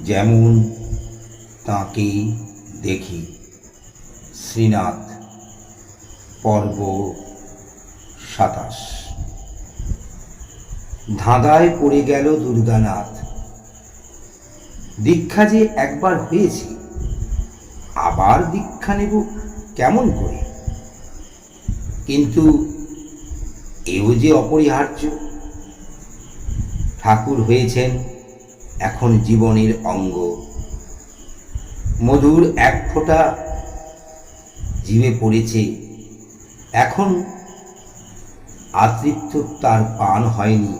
যেমন তাঁকেই দেখি। শ্রীনাথ, পর্ব 27। ধাঁধায় পড়ে গেল দুর্গানাথ। দীক্ষা যে একবার হয়েছে, আবার দীক্ষা নেব কেমন করে? কিন্তু এও যে অপরিহার্য। ঠাকুর হয়েছেন এখন জীবনের অঙ্গ। মধুর এক ফোঁটা জিভে পড়েছে, এখন আতৃপ্ত তার পান হয়নি।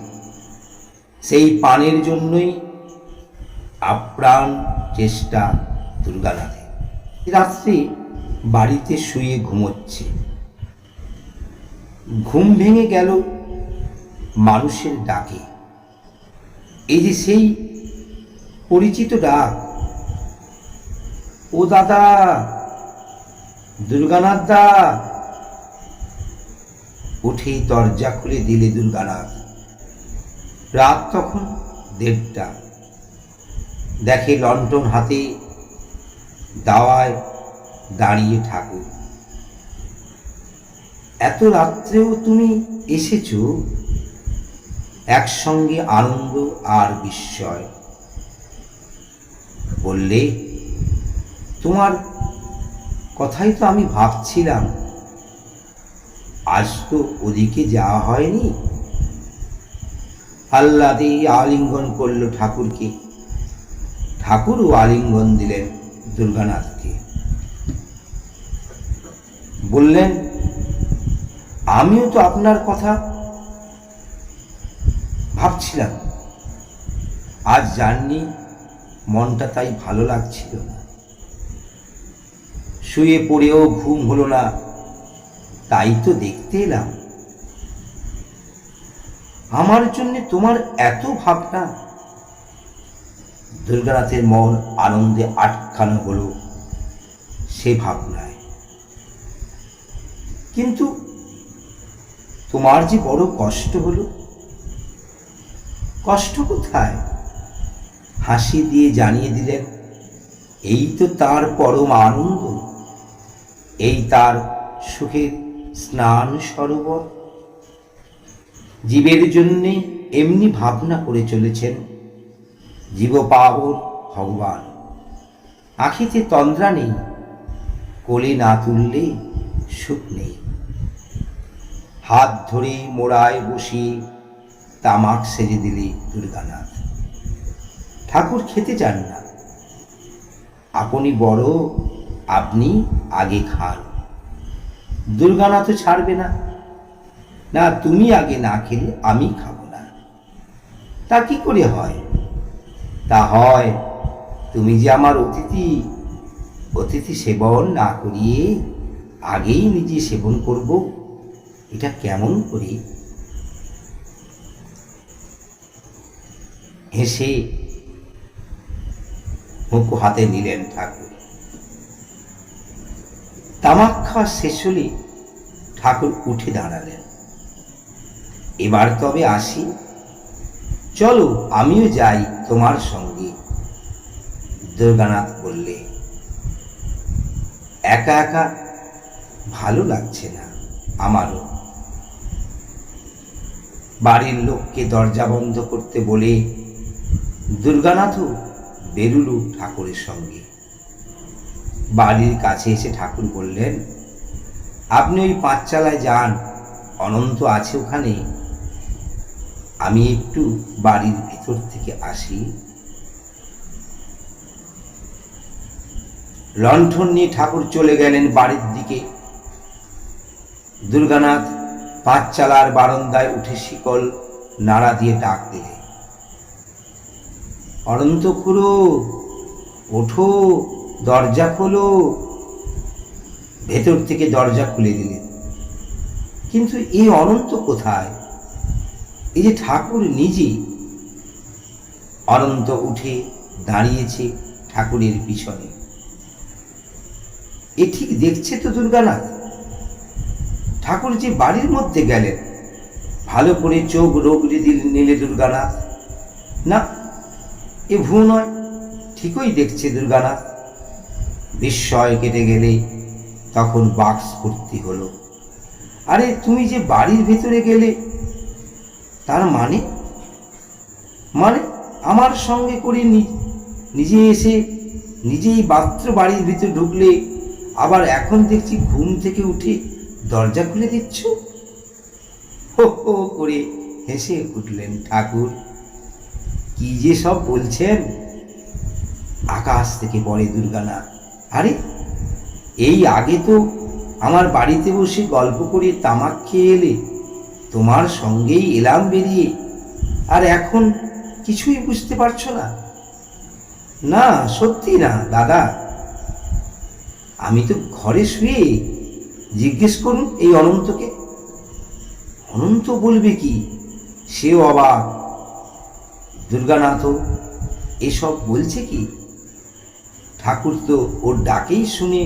সেই পানের জন্যই আপ্রাণ চেষ্টা দুর্গানাথের। রাত্রে বাড়িতে শুয়ে ঘুমোচ্ছে। ঘুম ভেঙে গেল মানুষের ডাকে। এই যে সেই পরিচিত ডাক, ও দাদা, দুর্গানাথ দা। উঠেই দরজা খুলে দিলে দুর্গানাথ। রাত তখন 1:30। দেখে লণ্ঠন হাতে দাওয়ায় দাঁড়িয়ে ঠাকুর। এত রাত্রেও তুমি এসেছ? একসঙ্গে আনন্দ আর বিস্ময়। বললে, তোমার কথাই তো আমি ভাবছিলাম, আজ তো ওদিকে যাওয়া হয়নি। আহ্লাদে আলিঙ্গন করল ঠাকুরকে। ঠাকুরও আলিঙ্গন দিলেন দুর্গানাথকে। বললেন, আমিও তো আপনার কথা ভাবছিলাম। আজ জাননি, মনটা তাই ভালো লাগছিল না। শুয়ে পড়েও ঘুম হলো না, তাই তো দেখতে এলাম। আমার জন্য তোমার এত ভাবনা। দুর্গানাথের মন আনন্দে আটখানো হলো সে ভাবনায়। কিন্তু তোমার যে বড় কষ্ট হলো। কষ্ট কোথায়? হাসি দিয়ে জানিয়ে দিলেন, এই তো তার পরম আনন্দ, এই তার সুখের স্নান সরোবর। জীবের জন্যে এমনি ভাবনা করে চলেছেন জীবপাবন ভগবান। আঁখিতে তন্দ্রা নেই, কোলে না তুললে সুখ নেই। হাত ধরে মোড়ায় বসিয়ে তামাক সেজে দিলে দুর্গানাথ। ঠাকুর খেতে চান না। আপনি বড়, আপনি আগে খান। দুর্গানাথও ছাড়বে না। না, তুমি আগে না খেলে আমি খাবো না। তা কি করে হয়? তা হয়, তুমি যে আমার অতিথি, অতিথি সেবন না করিয়ে আগেই নিজে সেবন করব, এটা কেমন করে? হেসে মুখ হাতে নিলেন ঠাকুর। তামাক খাওয়া শেষ হলে ঠাকুর উঠে দাঁড়ালেন। এবার তবে আসি, চলো আমিও যাই তোমার সঙ্গে। দুর্গানাথ বললে, একা একা ভালো লাগছে না আমারও। বাড়ির লোককে দরজা বন্ধ করতে বলে দুর্গানাথও বেরুল ঠাকুরের সঙ্গে। বাড়ির কাছে এসে ঠাকুর বললেন, আপনি ওই 5 চালায় যান, অনন্ত আছে ওখানে। আমি একটু বাড়ির ভিতর থেকে আসি। লণ্ঠন নিয়ে ঠাকুর চলে গেলেন বাড়ির দিকে। দুর্গানাথ 5 চালার বারান্দায় উঠে শিকল নাড়া দিয়ে ডাক দিলে, অনন্ত খুড়ো, ওঠো, দরজা খোলো। ভেতর থেকে দরজা খুলে দিলেন। কিন্তু এই অনন্ত কোথায়? এই যে ঠাকুর নিজে। অনন্ত উঠে দাঁড়িয়েছে ঠাকুরের পিছনে। এ ঠিক দেখছে তো দুর্গানাথ। ঠাকুর যে বাড়ির মধ্যে গেলেন। ভালো করে চোখ রগড়ে নিলে দুর্গানাথ। না, এ ভুল নয়, ঠিকই দেখছে দুর্গানাথ। বিস্ময় কেটে গেলে তখন বাক স্ফূর্তি হলো। আরে তুমি যে বাড়ির ভেতরে গেলে, তার মানে মানে আমার সঙ্গে করে নিজে এসে নিজেই মাত্র বাড়ির ভিতরে ঢুকলে, আবার এখন দেখছি ঘুম থেকে উঠে দরজা খুলে দিচ্ছ। হো হো করে হেসে উঠলেন ঠাকুর। কি যে সব বলছেন! আকাশ থেকে পড়ে দুর্গানাথ। আরে এই আগে তো আমার বাড়িতে বসে গল্প করে তামাক খেয়ে এলে, তোমার সঙ্গেই এলাম বেরিয়ে, আর এখন কিছুই বুঝতে পারছো না? না, সত্যি না দাদা, আমি তো ঘরে শুয়ে। জিজ্ঞেস করুন এই অনন্তকে। অনন্ত বলবে কি? সেও অবাক। দুর্গানাথ এসব বলছে কি? ঠাকুর তো ওর ডাকেই শুনে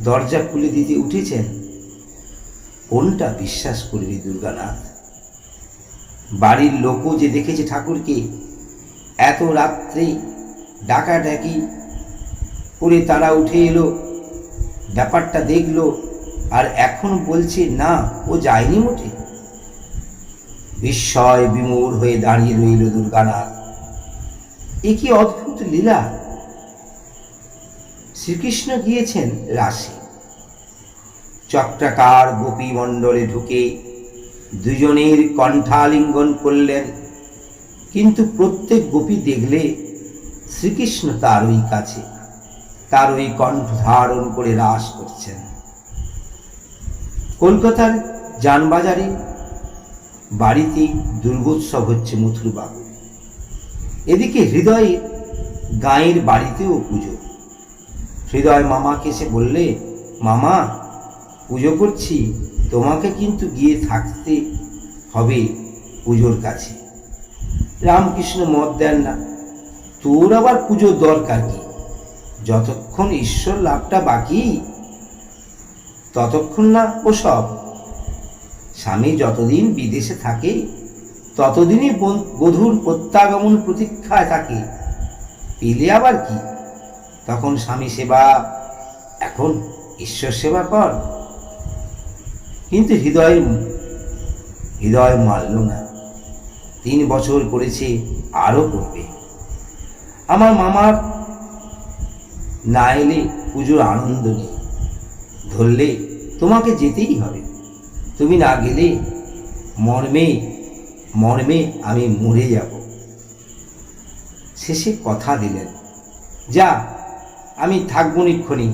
দরজা খুলে দিতে উঠেছেন। কোনটা বিশ্বাস করবে দুর্গানাথ? বাড়ির লোকও যে দেখেছে ঠাকুরকে, এত রাত্রে ডাকাডাকি করে তারা উঠে এলো, ব্যাপারটা দেখলো, আর এখন বলছে না, ও যায়নি মোটে। বিস্ময় বিমূঢ় হয়ে দাঁড়িয়ে রইল দুর্গানাথ। এ কি অদ্ভুত লীলা! শ্রীকৃষ্ণ গিয়েছেন রাসে। চক্রাকার গোপী মণ্ডলে ঢুকে দুজনের কণ্ঠালিঙ্গন করলেন, কিন্তু প্রত্যেক গোপী দেখলে শ্রীকৃষ্ণ তার ওই কাছে, তার ওই কণ্ঠ ধারণ করে রাস করছেন। কলকাতার জানবাজারে বাড়িতে দুর্গোৎসব হচ্ছে মথুরবাবু। এদিকে হৃদয়ে গাঁয়ের বাড়িতেও পুজো। হৃদয় মামাকে এসে বললে, মামা, পুজো করছি, তোমাকে কিন্তু গিয়ে থাকতে হবে পুজোর কাছে। রামকৃষ্ণ মত দেন না। তোর আবার পুজোর দরকার কি? যতক্ষণ ঈশ্বর লাভটা বাকি, ততক্ষণ না ওসব। স্বামী যতদিন বিদেশে থাকে, ততদিনই বধূর প্রত্যাগমন প্রতীক্ষায় থাকে। পেলে আবার কি? তখন স্বামী সেবা, এখন ঈশ্বর সেবা কর। কিন্তু হৃদয় মানল না। 3 বছর করেছে, আরো করবে। আমার মামার না এলে পুজোর আনন্দ নেই। ধরলে তোমাকে যেতেই হবে। তুমি না গেলে মর্মে মর্মে আমি মরে যাব। শেষে কথা দিলেন, যা, আমি থাকবো নিক্ষণি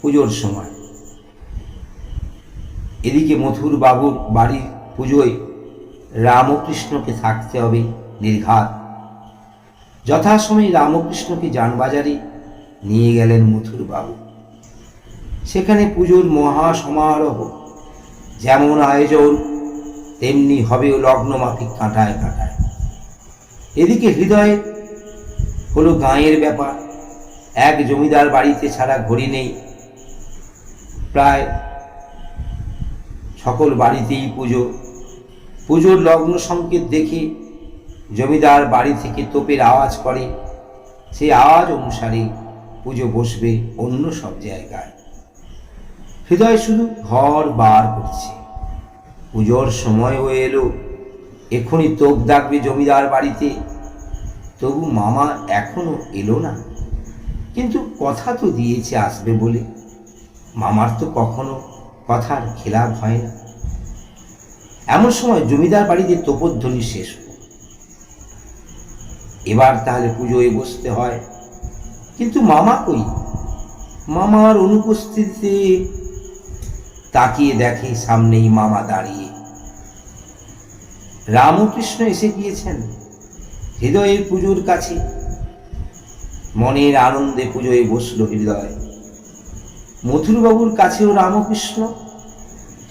পুজোর সময়। এদিকে মথুর বাবুর বাড়ির পুজোয় রামকৃষ্ণকে থাকতে হবে নির্ঘাত। যথাসময়ে রামকৃষ্ণকে জানবাজারে নিয়ে গেলেন মথুর বাবু। সেখানে পুজোর মহা সমারোহ। যেমন আয়োজন তেমনি হবে লগ্ন মাফিক, কাঁটায় কাঁটায়। এদিকে হৃদয়ে হলো গাঁয়ের ব্যাপার। এক জমিদার বাড়িতে ছাড়া ঘড়ি নেই। প্রায় সকল বাড়িতেই পুজো। পুজোর লগ্ন সংকেত দেখে জমিদার বাড়ি থেকে তোপের আওয়াজ করে। সেই আওয়াজ অনুসারে পুজো বসবে অন্য সব জায়গায়। হৃদয় শুধু ঘর বার করছে। পুজোর সময় হয়ে এলো, এখনই তোপ ডাকবে জমিদার বাড়িতে। তবু মামা এখনো এলো না। কিন্তু কথা তো দিয়েছে আসবে বলে। মামার তো কখনো কথার খেলাপ হয় না। এমন সময় জমিদার বাড়িতে তোপধ্বনি শেষ হল। এবার তাহলে পুজোয় বসতে হয়। কিন্তু মামা কই? মামার অনুপস্থিতিতে তাকিয়ে দেখে সামনেই মামা দাঁড়িয়ে। রামকৃষ্ণ এসে গিয়েছেন হৃদয়ের পুজোর কাছে। মনের আনন্দে পুজোয় বসল হৃদয়। মথুরবাবুর কাছেও রামকৃষ্ণ,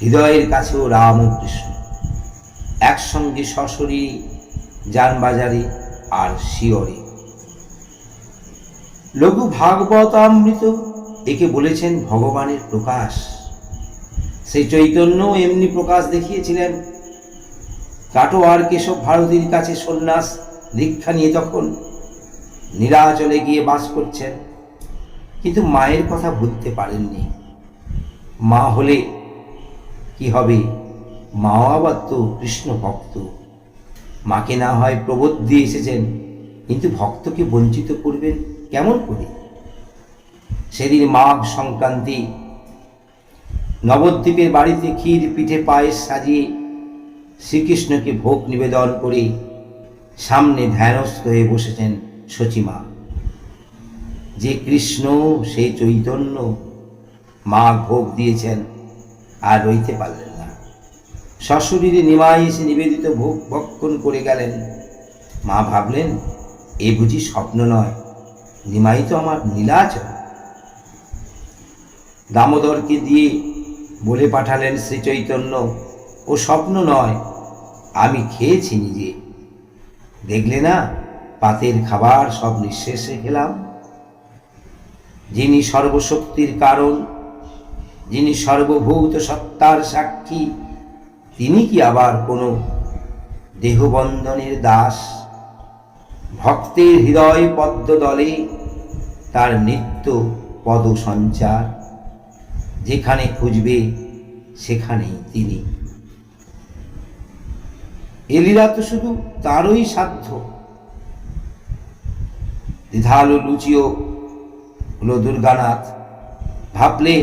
হৃদয়ের কাছেও রামকৃষ্ণ, একসঙ্গে সশরীরে জানবাজারে আর শিয়রে। লঘু ভাগবতামৃত একে বলেছেন ভগবানের প্রকাশ। সেই চৈতন্য এমনি প্রকাশ দেখিয়েছিলেন। কাটোয়ার কেশব ভারতীর কাছে সন্ন্যাস দীক্ষা নিয়ে তখন নীলাচলে গিয়ে বাস করছেন, কিন্তু মায়ের কথা ভুলতে পারেননি। মা হলে কি হবে, মাও আবার তো কৃষ্ণ ভক্ত। মাকে না হয় প্রবোধ দিয়ে এসেছেন, কিন্তু ভক্তকে বঞ্চিত করবেন কেমন করে? সেদিন মাঘ সংক্রান্তি, নবদ্বীপের বাড়িতে ক্ষীর পিঠে পায়েস সাজিয়ে শ্রীকৃষ্ণকে ভোগ নিবেদন করে সামনে ধ্যানস্থ হয়ে বসেছেন সচিমা। যে কৃষ্ণ সেই চৈতন্য, মা ভোগ দিয়েছেন আর রইতে পারলেন না। শ্বশুরির নিমাই এসে নিবেদিত ভোগ ভক্ষণ করে গেলেন। মা ভাবলেন, এ বুঝি স্বপ্ন নয়, নিমাই তো আমার নীলাচল। দামোদরকে দিয়ে বলে পাঠালেন শ্রী চৈতন্য, ও স্বপ্ন নয়, আমি খেয়েছি নিজে। দেখলে না, পাতের খাবার সব নিঃশেষে খেলাম। যিনি সর্বশক্তির কারণ, যিনি সর্বভূত সত্তার সাক্ষী, তিনি কি আবার কোনো দেহবন্ধনের দাস? ভক্তের হৃদয় পদ্ম দলে তার নিত্য পদ সঞ্চার, যেখানে খুঁজবে সেখানেই তিনি। এ লীলা তো শুধু তারই সাধ্য। দ্বিধালু লুচিও হলো দুর্গানাথ। ভাবলে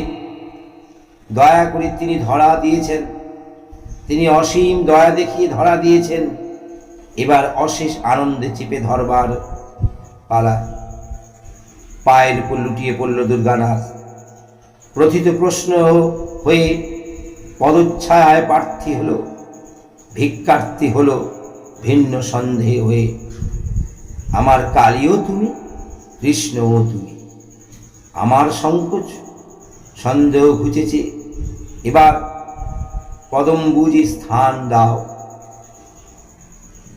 দয়া করে তিনি ধরা দিয়েছেন, তিনি অসীম দয়া দেখিয়ে ধরা দিয়েছেন, এবার অশেষ আনন্দে চেপে ধরবার পালা। পায়ের উপর লুটিয়ে পড়ল দুর্গানাথ। প্রথিত প্রশ্ন হয়ে পদচ্ছায়ায় প্রার্থী হলো, ভিক্ষার্থী হলো ভিন্ন সন্দেহ হয়ে। আমার কালীও তুমি, কৃষ্ণও তুমি। আমার সংকোচ সন্দেহ ঘুচেছে, এবার পদম্বুজে স্থান দাও।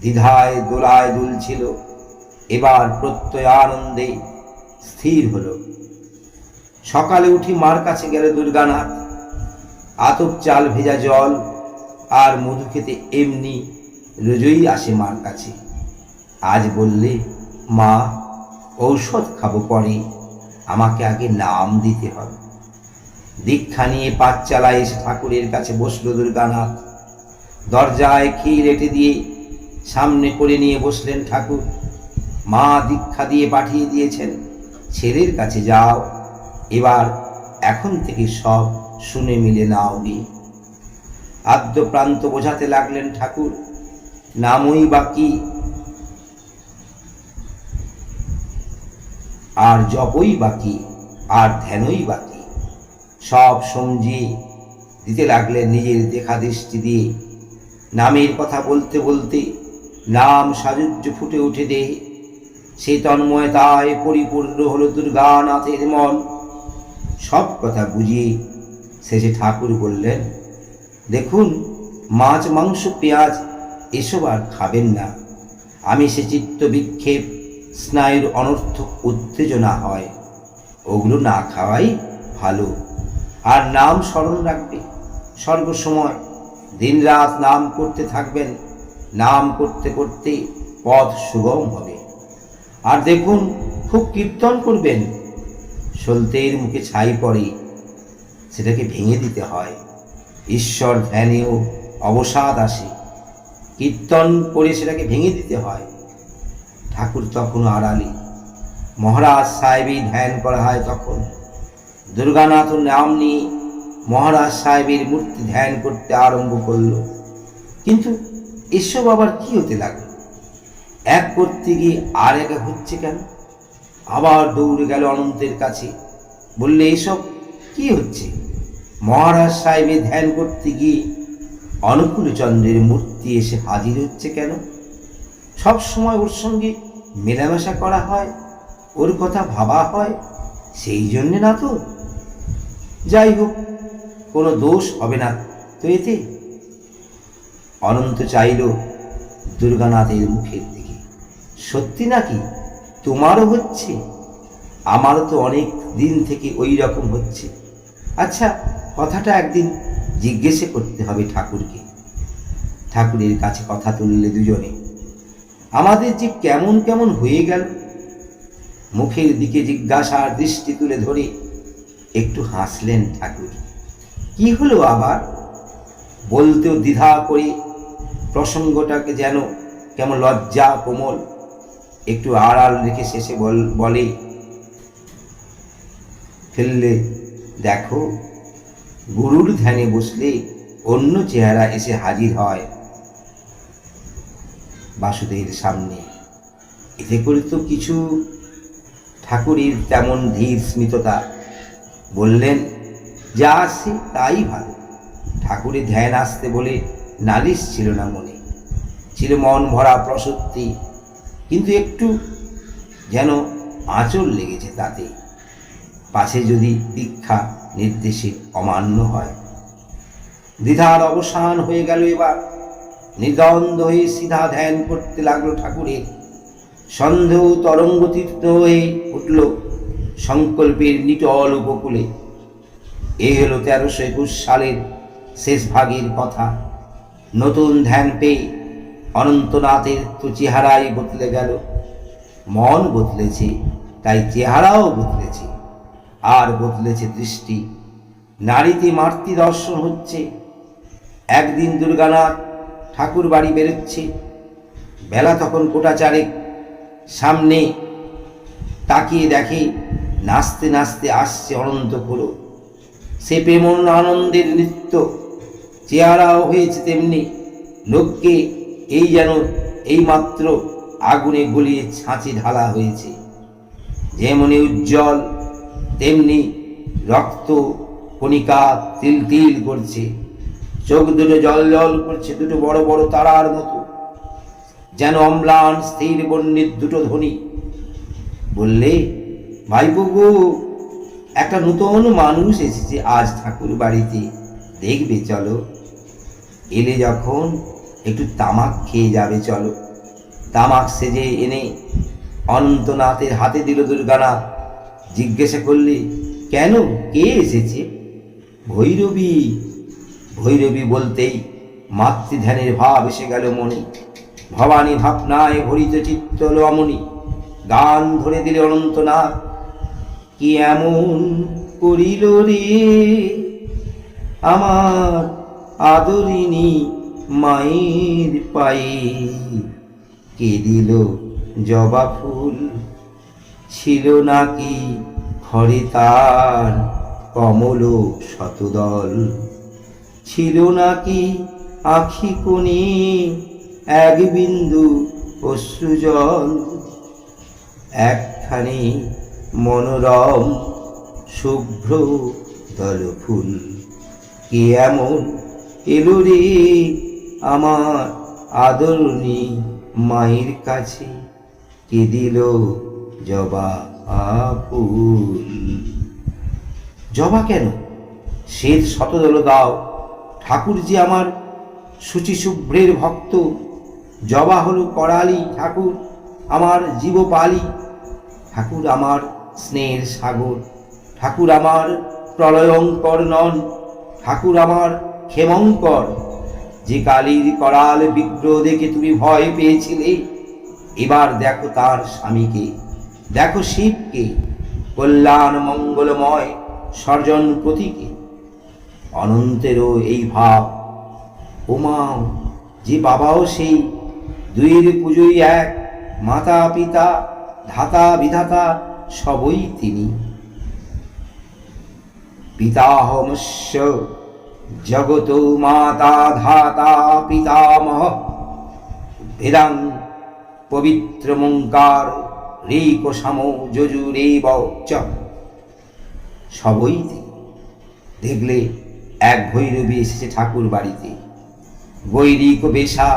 দ্বিধায় দোলায় দুলছিল, এবার প্রত্যয় আনন্দে স্থির হলো। সকালে উঠি মার কাছে গেল দুর্গানাথ। আতপ চাল ভেজা জল আর মধু খেতে এমনি রোজই আসে মার কাছে। আজ বললে, মা ঔষধ খাবো পরে, আমাকে আগে নাম দিতে হবে। দীক্ষা নিয়ে পাঠশালায় এসে ঠাকুরের কাছে বসল দুর্গানাথ। দরজায় ক্ষীর এঁটে দিয়ে সামনে করে নিয়ে বসলেন ঠাকুর। মা দীক্ষা দিয়ে পাঠিয়ে দিয়েছেন, ছেলের কাছে যাও, এবার এখন থেকে সব শুনে মিলে নাও নি। আদ্য প্রান্ত বোঝাতে লাগলেন ঠাকুর, নামই বাকি আর জপই বাকি আর ধ্যানই বাকি। সব সমঝিয়ে দিতে লাগলেন নিজের দেখা দৃষ্টি দিয়ে। নামের কথা বলতে বলতে নাম সাজুজ্য ফুটে উঠে দেহে। সেই তন্ময়তায় পরিপূর্ণ হলো দুর্গানাথের মন। সব কথা বুঝিয়ে শেষে ঠাকুর বললেন, দেখুন, মাছ মাংস পেঁয়াজ এসব আর খাবেন না। আমি সে চিত্ত বিক্ষেপ, স্নায়ুর অনর্থক উত্তেজনা হয়, ওগুলো না খাওয়াই ভালো। আর নাম স্মরণ রাখবে সর্বসময়, দিনরাত নাম করতে থাকবেন। নাম করতে করতে পথ সুগম হবে। আর দেখুন, খুব কীর্তন করবেন। সলতের মুখে ছাই পড়ে, সেটাকে ভেঙে দিতে হয়। ঈশ্বর ধ্যানেও অবসাদ আসে, কীর্তন করে সেটাকে ভেঙে দিতে হয়। ঠাকুর তখন আড়ালে, মহারাজ সাহেবই ধ্যান করা হয় তখন। দুর্গানাথ নাম নিয়ে মহারাজ সাহেবের মূর্তি ধ্যান করতে আরম্ভ করল। কিন্তু এসব আবার কি হতে লাগলো? এক করতে গিয়ে আর এক হচ্ছে কেন? আবার দৌড়ে গেল অনন্তের কাছে, বললে, এসব কি হচ্ছে? মহারাজ সাহেবের ধ্যান করতে গিয়ে অনুকূলচন্দ্রের মূর্তি এসে হাজির হচ্ছে কেন? সব সময় ওর সঙ্গে মেলামেশা করা হয়, ওর কথা ভাবা হয়, সেই জন্যে না তো? যাই হোক, কোনো দোষ হবে না তো এতে। অনন্ত চাইল দুর্গানাথের মুখের দিকে। সত্যি নাকি তোমারও হচ্ছে? আমারও তো অনেক দিন থেকে ওই রকম হচ্ছে। আচ্ছা, কথাটা একদিন জিজ্ঞেসে করতে হবে ঠাকুরকে। ঠাকুরের কাছে কথা তুললে দুজনে। আমাদের যে কেমন কেমন হয়ে গেল, মুখের দিকে জিজ্ঞাসার দৃষ্টি তুলে ধরে একটু হাসলেন ঠাকুর। কি হলো আবার? বলতেও দ্বিধা করে, প্রসঙ্গটাকে যেন কেমন লজ্জা কোমল একটু আড়াল রেখে শেষে বলে ফেললে, দেখো, গুরুর ধ্যানে বসলে অন্য চেহারা এসে হাজির হয় বাসুদেবের সামনে। এতে করে তো কিছু। ঠাকুরের তেমন ধীর স্মিততা। বললেন, যা আসে তাই ভালো। ঠাকুরের ধ্যান আসতে বলে নালিশ ছিল না মনে, ছিল মন ভরা প্রসক্তি, কিন্তু একটু যেন আঁচল লেগেছে তাতে, পাছে যদি দীক্ষা নির্দেশে অমান্য হয়। দ্বিধার অবসান হয়ে গেল। এবার নির্দ্বন্দ্ব হয়ে সিধা ধ্যান করতে লাগলো ঠাকুরের। সন্দেহ তরঙ্গতীর্থ হয়ে উঠল সংকল্পের নিটল উপকূলে। এ হলো 1321 সালের শেষ ভাগের কথা। নতুন ধ্যান পেয়ে অনন্তনাথের তো চেহারাই বদলে গেল। মন বদলেছে, তাই চেহারাও বদলেছে, আর বদলেছে দৃষ্টি। নারীতে মাতৃ দর্শন হচ্ছে। একদিন দুর্গানাথ ঠাকুর বাড়ি বেরোচ্ছে, বেলা তখন 4:15। সামনে তাকিয়ে দেখে নাচতে নাচতে আসছে অনন্তপুর। সে প্রেম আনন্দের নৃত্য, চেহারাও হয়েছে তেমনি। লোককে এই যেন এইমাত্র আগুনে গলিয়ে ছাঁচে ঢালা হয়েছে। যেমনি উজ্জ্বল, তেমনি রক্ত কণিকা তিল তিল করছে। চোখ দুটো জল জল করছে, দুটো বড় বড় তারার মতো, যেন অম্লান স্থির বর্ণিত দুটো ধ্বনি। বললে, ভাইপো গো, একটা নূতন মানুষ এসেছে আজ ঠাকুর বাড়িতে, দেখবে চলো। এলে যখন একটু তামাক খেয়ে যাবে চলো। তামাক সেজে এনে অনন্তনাথের হাতে দিল দুর্গানাথ। জিজ্ঞাসা করলে, কেন, কে এসেছে? ভৈরবী। ভৈরবী বলতেই মাতৃধ্যানের ভাব এসে গেল মনে। ভবানী ভাবনায় ভরিত চিত্ত রমণী। গান ধরে দিলে অনন্তনাথ, কি এমন করিল রে আমার আদরিনী মায়ের পায়ে, কে দিল জবা ফুল, ছিল নাকি ঘরে তার কমল শতদল, ছিল নাকি আখি কোণে এক বিন্দু অশ্রুজল, একখানি মনোরম শুভ্র দলফুল, কে এমন এলো রে আমার আদরণী মায়ের কাছে, কে দিল জবা ফুল। জবা কেন? শ্বেত শতদল দাও। ঠাকুর যে আমার শুচি শুভ্রের ভক্ত। জবা হলো করালি, ঠাকুর আমার জীবপালি। ঠাকুর আমার স্নেহের সাগর। ঠাকুর আমার প্রলয়ঙ্কর নন। ঠাকুর আমার ক্ষেমঙ্কর। যে কালীর করাল বিগ্রহ দেখে তুমি ভয় পেয়েছিলে, এবার দেখো তার স্বামীকে, দেখো শিবকে, কল্যাণ মঙ্গলময় সর্জন প্রতীকে। অনন্তেরও এই ভাব। ওমা, যে বাবাও সেই, দুইয়ের পুজোই এক, মাতা পিতা ধাতা বিধাতা সবই তিনি। পিতাহমস্য জগত মাতা ধাতা পিতামহ, বেদাং পবিত্র মঙ্কার রেক সাম যজুরেব চ, সবই তিনি। দেখলে এক ভৈরবী এসেছে ঠাকুর বাড়িতে। গৈরিক বেশা,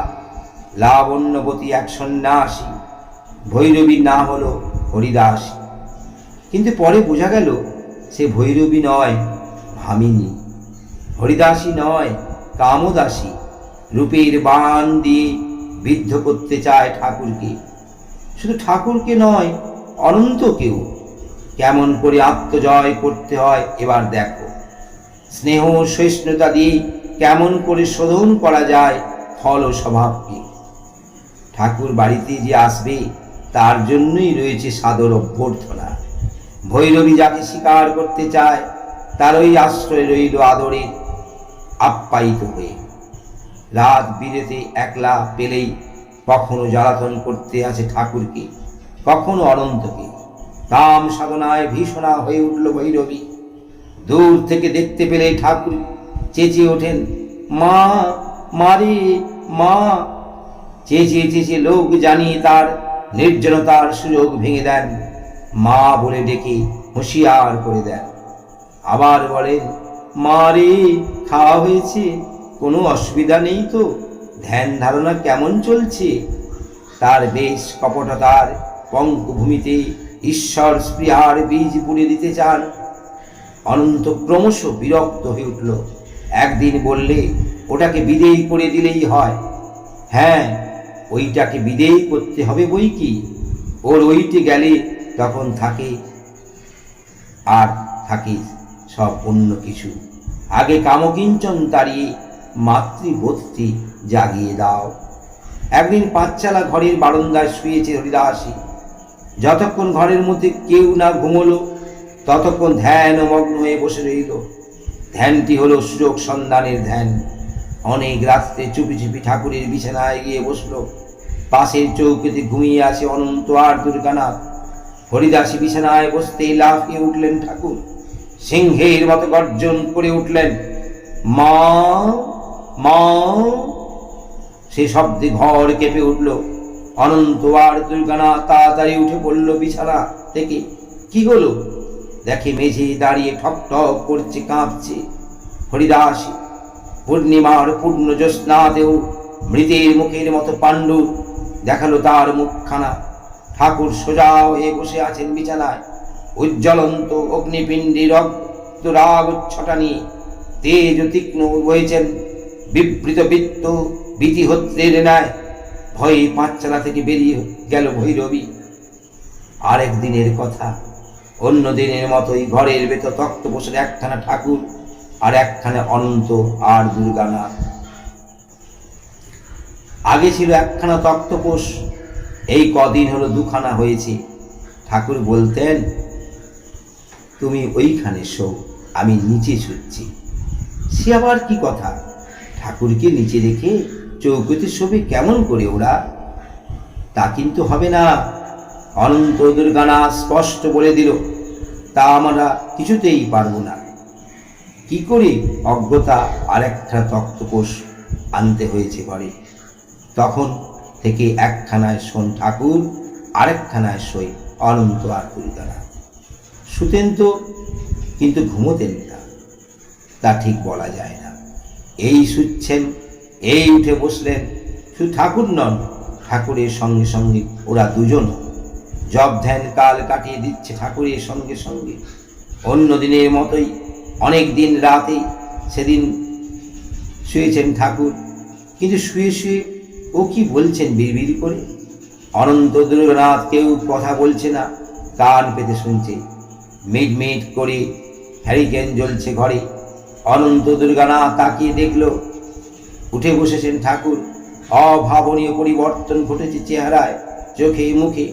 লাবণ্যবতী এক সন্ন্যাসী। ভৈরবীর নাম হলো হরিদাসী। কিন্তু পরে বোঝা গেল সে ভৈরবী নয়, ভামিনী। হরিদাসী নয়, কামদাসী। রূপের বাণ দিয়ে বিদ্ধ করতে চায় ঠাকুরকে। শুধু ঠাকুরকে নয়, অনন্তকেও। কেমন করে আত্মজয় করতে হয় এবার দেখো। স্নেহ সহিষ্ণুতা দিয়ে কেমন করে শোধন করা যায় ফল ও স্বভাবকে। ঠাকুর বাড়িতে যে আসবে তার জন্যই রয়েছে সাদর অভ্যর্থনা। ভৈরবী যাকে স্বীকার করতে চায় তার ওই আশ্রয় রইল আদরে আপ্যায়িত হয়ে। রাত বিরেতে একলা পেলেই কখনো জ্বালাতন করতে আছে ঠাকুরকে, কখনো অনন্তকে। কাম সাধনায় ভীষণা হয়ে উঠল ভৈরবী। দূর থেকে দেখতে পেলেই ঠাকুর চেঁচিয়ে ওঠেন, মা, মারে মা। চেঁচিয়ে চেঁচিয়ে লোক জানিয়ে তার নির্জনতার সুযোগ ভেঙে দেন, মা বলে ডেকে হুঁশিয়ার করে দেন। আবার বলেন, মা রে, খাওয়া হয়েছে? কোনো অসুবিধা নেই তো? ধ্যান ধারণা কেমন চলছে? তার বেশ কপটতার পঙ্কভূমিতে ঈশ্বর স্পৃহার বীজ পুড়ে দিতে চান। অনন্ত ক্রমশ বিরক্ত হয়ে উঠল। একদিন বললে, ওটাকে বিদেয় করে দিলেই হয়। হ্যাঁ, ওইটাকে বিদেয় করতে হবে বই কি। ওর ওইটে গেলে তখন থাকে আর থাকে সব অন্য কিছু। আগে কামকিঞ্চন তাড়িয়ে মাতৃবোধটি জাগিয়ে দাও। একদিন পাঁচচালা ঘরের বারান্দায় শুয়েছে হরিদাসী। যতক্ষণ ঘরের মধ্যে কেউ না ঘুমলো ততক্ষণ ধ্যান মগ্ন হয়ে বসে রইল। ধ্যানটি হলো সুযোগ সন্ধানের ধ্যান। অনেক রাত্রে চুপি চুপি ঠাকুরের বিছানায় গিয়ে বসল। পাশের চৌকিতে ঘুমিয়ে আছে অনন্ত আর দুর্গানাথ। হরিদাসী বিছানায় বসতেই লাফিয়ে উঠলেন ঠাকুর। সিংহের মতো গর্জন করে উঠলেন, মা, মা। সে শব্দে ঘর কেঁপে উঠল। অনন্ত আর দুর্গানাথ তাড়াতাড়ি উঠে পড়ল বিছানা থেকে। কি হলো? দেখে মেঝে দাঁড়িয়ে ঠক ঠক করছে, কাঁপছে হরিদাসী। পূর্ণিমার পূর্ণ জ্যোৎস্নাতেও মৃতের মুখের মতো পাণ্ডু দেখালো তার মুখখানা। ঠাকুর সোজা হয়ে বসে আছেন বিছানায়। উজ্জ্বলন্ত অগ্নিপিণ্ডি রক্ত রাগ ছটা নিয়ে তেজ তীক্ষ্ণ বইছেন। বিবৃত বৃত্ত বিধিহত্রের ন্যায় ভয়ে পাঁচচালা থেকে বেরিয়ে গেল ভৈরবী। আরেক দিনের কথা, অন্য দিনের মতোই ঘরের ভেতর তক্ত বসে একখানা ঠাকুর আর একখানে অনন্ত আর দুর্গানাথ। আগে ছিল একখানা তক্তপোষ, এই কদিন হলো দুখানা হয়েছে। ঠাকুর বলতেন, তুমি ওইখানে শো, আমি নিচে শুচ্ছি। সে আবার কি কথা? ঠাকুরকে নিচে রেখে চৌকিতে শোবে কেমন করে ওরা? তা কিন্তু হবে না। অনন্ত দুর্গানাথ স্পষ্ট বলে দিল, তা আমরা কিছুতেই পারবো না। কি করে? অজ্ঞতা আর একটা তক্তপোষ আনতে হয়েছে ঘরে। তখন থেকে একখানায় শোন ঠাকুর, আরেকখানায় শোয় অনন্ত আর দুর্গানাথ। শুতেন তো, কিন্তু ঘুমোতেন না, তা ঠিক বলা যায় না। এই শুচ্ছেন, এই উঠে বসলেন। শুধু ঠাকুর নন, ঠাকুরের সঙ্গে সঙ্গে ওরা দুজন জপ ধ্যান কাল কাটিয়ে দিচ্ছে ঠাকুরের সঙ্গে সঙ্গে। অন্য দিনের মতোই অনেক দিন রাতে সেদিন শুয়েছেন ঠাকুর। কিন্তু শুয়ে শুয়ে ও কি বলছেন বিড়বিড় করে। অনন্ত দুর্গানাথ কেউ কথা বলছে না, কান পেতে শুনছে। মিট মিট করে হ্যারিকেন জ্বলছে ঘরে। অনন্ত দুর্গানাথ তাকিয়ে দেখল, উঠে বসেছেন ঠাকুর। অভাবনীয় পরিবর্তন ঘটেছে চেহারায়, চোখে, মুখে।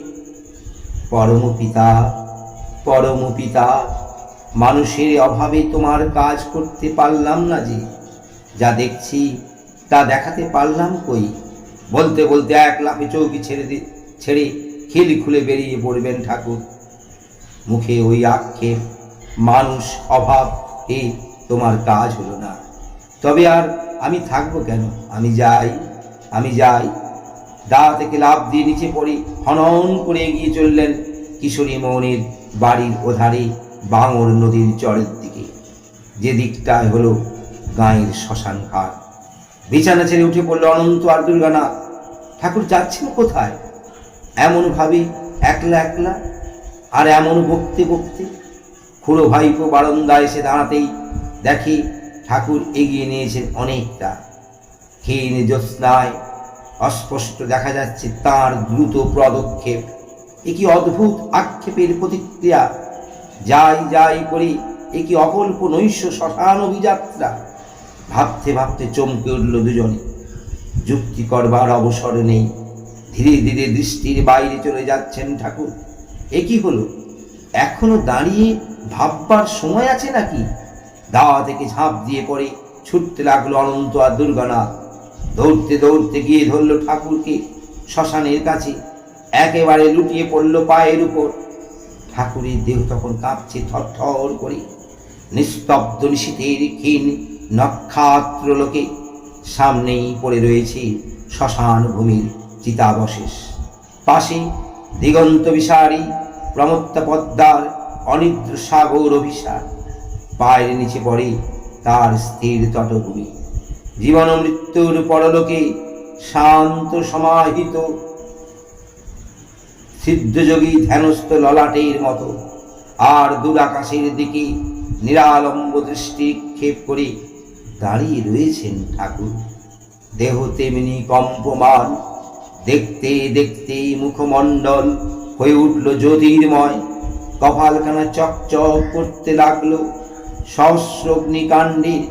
পরম পিতা, পরম পিতা, মানুষের অভাবে তোমার কাজ করতে পারলাম না যে, যা দেখছি তা দেখাতে পারলাম কই। বলতে বলতে এক লাফে চৌকি ছেড়ে খিল খুলে বেরিয়ে পড়বেন ঠাকুর। মুখে ওই আক্ষেপ, মানুষ অভাব, এ তোমার কাজ হলো না। তবে আর আমি থাকবো কেন? আমি যাই, আমি যাই। দা থেকে লাফ দিয়ে নিচে পড়ে হনন করে এগিয়ে চললেন কিশোরী মৌনের বাড়ির ওধারে বাঙর নদীর চরের দিকে, যে দিকটায় হলো গাঁয়ের শ্মশান ঘাট। বিছানা ছেড়ে উঠে পড়ল অনন্ত আর দুর্গানাথ। ঠাকুর যাচ্ছেন কোথায়? এমন ভাবে একলা একলা, আর এমন বকতে বকতে। খুড়ো ভাইপো বারান্দায় এসে দাঁড়াতেই দেখে ঠাকুর এগিয়ে নিয়েছেন অনেকটা। ক্ষীণ জ্যোৎস্নায় অস্পষ্ট দেখা যাচ্ছে তাঁর দ্রুত পদক্ষেপ। এ কি অদ্ভুত আক্ষেপের প্রতিক্রিয়া! যাই যাই করে এ কি অকল্প নৈশ শ্মশান অভিযাত্রা! ভাবতে ভাবতে চমকে উঠল দুজনে। যুক্তি করবার অবসর নেই। ধীরে ধীরে দৃষ্টির বাইরে চলে যাচ্ছেন ঠাকুর। এ কি হলো? এখনো দাঁড়িয়ে ভাববার সময় আছে নাকি? দাওয়া থেকে ঝাঁপ দিয়ে পড়ে ছুটতে লাগলো অনন্ত আর দুর্গানাথ। দৌড়তে দৌড়তে গিয়ে ধরল ঠাকুরকে শ্মশানের কাছে, একেবারে লুটিয়ে পড়ল পায়ের উপর। ঠাকুরের দেহ তখন কাঁপছে থরথর করে। নিস্তব্ধ নিশীথের ক্ষীণ নক্ষত্র লোকে সামনেই পড়ে রয়েছে শ্মশান ভূমির চিতাবশেষ। পাশে দিগন্ত বিসারী প্রমত্ত পদ্মার অনিদ্র সাগর অভিসার। পায়ের নিচে পড়ে তার স্থির তটভূমি। জীবন মৃত্যুর পরলোকে শান্ত সমাহিত সিদ্ধযোগী ধ্যানস্থ ললাটের মতো। আর দূর আকাশের দিকে নিরালম্ব দৃষ্টি ক্ষেপ করে দাঁড়িয়ে রয়েছেন ঠাকুর। দেহ তেমনি কম্পমান, দেখতে দেখতে মুখমণ্ডল হয়ে উঠল জ্যোতির্ময়। কপালখানা চকচক করতে লাগলো সহস্র অগ্নিকাণ্ডের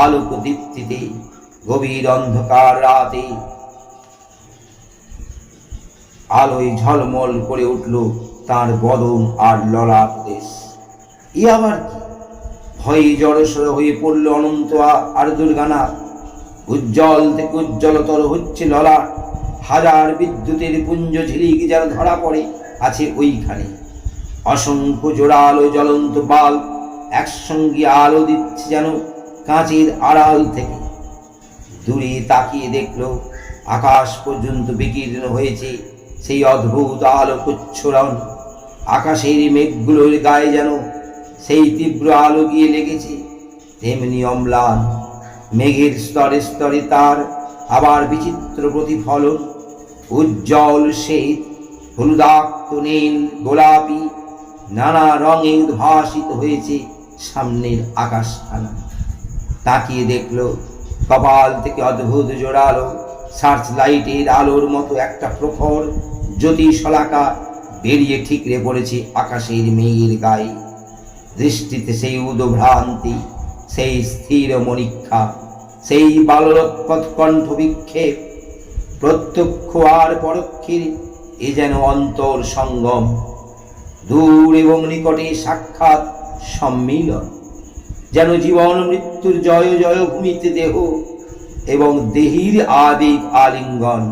আলোক দীপ্তিতে। গভীর অন্ধকার রাতে আলোয় ঝলমল করে উঠল তার বদন আর ললাট দেশ। এ আবার কি? ভয়ে জড়সড় হয়ে পড়ল অনন্ত আর দুর্গানাথ। উজ্জ্বল থেকে উজ্জ্বলতর হচ্ছে ললাট। হাজার বিদ্যুতের পুঞ্জ ঝিলিক যেন ধরা পড়ে আছে ওইখানে। অসংখ্য জোড়ালো জ্বলন্ত বাল একসঙ্গে আলো দিচ্ছে যেন কাঁচের আড়াল থেকে। দূরে তাকিয়ে দেখল আকাশ পর্যন্ত বিকীর্ণ হয়েছে সেই অদ্ভুত আলোকোচ্ছ্বরণ। আকাশের মেঘগুলোর গায়ে যেন সেই তীব্র আলো গিয়ে লেগেছে। তেমনি অম্লান মেঘের স্তরে স্তরে তার আবার বিচিত্র প্রতিফলন। উজ্জ্বল শ্বেত, হলুদাক্ত, নীল, গোলাপি নানা রঙে উদ্ভাসিত হয়েছে সামনের আকাশখানা। তাকিয়ে দেখল কপাল থেকে অদ্ভুত জোরালো সার্চ লাইটের আলোর মতো একটা প্রখর জ্যোতি শলাকা বেরিয়ে ঠিকরে পড়েছে আকাশের মেঘের গায়ে। দৃষ্টিতে সেই উদভ্রান্তি, সেই স্থির মনীক্ষা, সেই বালরোৎকট কণ্ঠ বিক্ষেপ। প্রত্যক্ষ আর পরোক্ষের এ যেন অন্তর সঙ্গম, দূর এবং নিকটে সাক্ষাৎ সম্মিলন। যেন জীবন মৃত্যুর জয় জয় ভূমিতে দেহ এবং দেহির আবেগ আলিঙ্গন।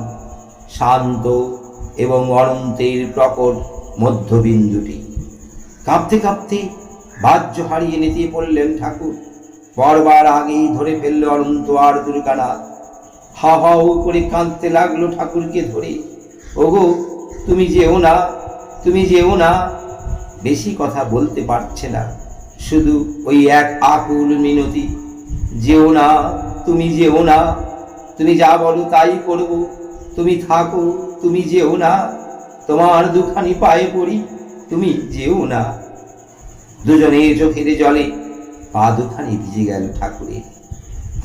শান্ত এবং অনন্তের প্রকট মধ্যবিন্দুটি। কাঁপতে কাঁপতে বাহ্য হারিয়ে নেতিয়ে পড়লেন ঠাকুর। পড়বার আগেই ধরে ফেলল অনন্ত আর দুর্গানাথ। হাউ হাউ করে কাঁদতে লাগলো ঠাকুরকে ধরে। ওগো, তুমি যেও না, তুমি যেও না। বেশি কথা বলতে পারছে না, শুধু ওই এক আকুল মিনতি, যেও না, তুমি যেও না, তুমি যা বলো তাই করব, তুমি থাকো, তুমি যেও না, তোমার দুখানি পায়ে পড়ি, তুমি যেও না। দুজনের চোখের জলে পা দুখানি ভিজে গেল ঠাকুরের।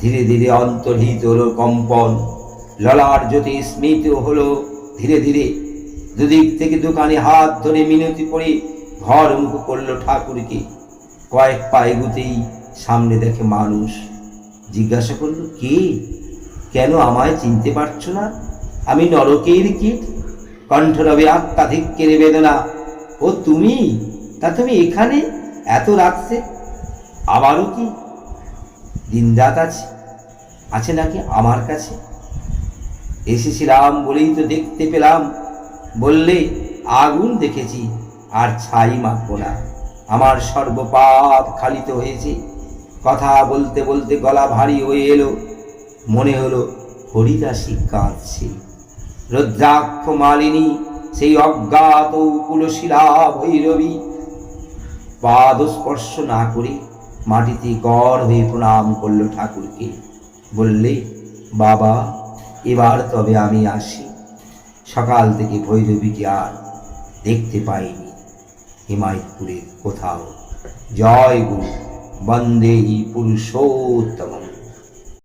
ধীরে ধীরে অন্তর্হিত হলো কম্পন, ললাট জ্যোতি স্মিত হলো ধীরে ধীরে। দুদিক থেকে দুখানি হাত ধরে মিনতি করে ঘর মুখ করলো ঠাকুরকে। কয়েক পা এগুতেই সামনে দেখে মানুষ। জিজ্ঞাসা করলো, কে? কেন আমায় চিনতে পারছো না? আমি নরকের কীট। কণ্ঠরবে আত্মাধিক্যের বেদনা। ও তুমি? তা তুমি এখানে এত রাত্রে? আবারও কি দিনরাত আছে নাকি আমার কাছে? এসেছিলাম বলেই তো দেখতে পেলাম। বললে আগুন দেখেছি আর ছাই মাখবো না। আমার সর্বপাপ খালিত হয়েছে। কথা বলতে বলতে গলা ভারী হয়ে এলো। মনে হলো হরিদাসী কাঁদছে। রুদ্রাক্ষ মালিনী সেই অজ্ঞাত কুলশিলা ভৈরবী পাদ স্পর্শ না করে মাটিতে গড় হয়ে প্রণাম করলো ঠাকুরকে। বললে, বাবা, এবার তবে আমি আসি। সকাল থেকে ভৈরবীকে আর দেখতে পাইনি হিমায়তপুরের কোথাও। জয় গুরু, বন্দে পুরুষোত্তম।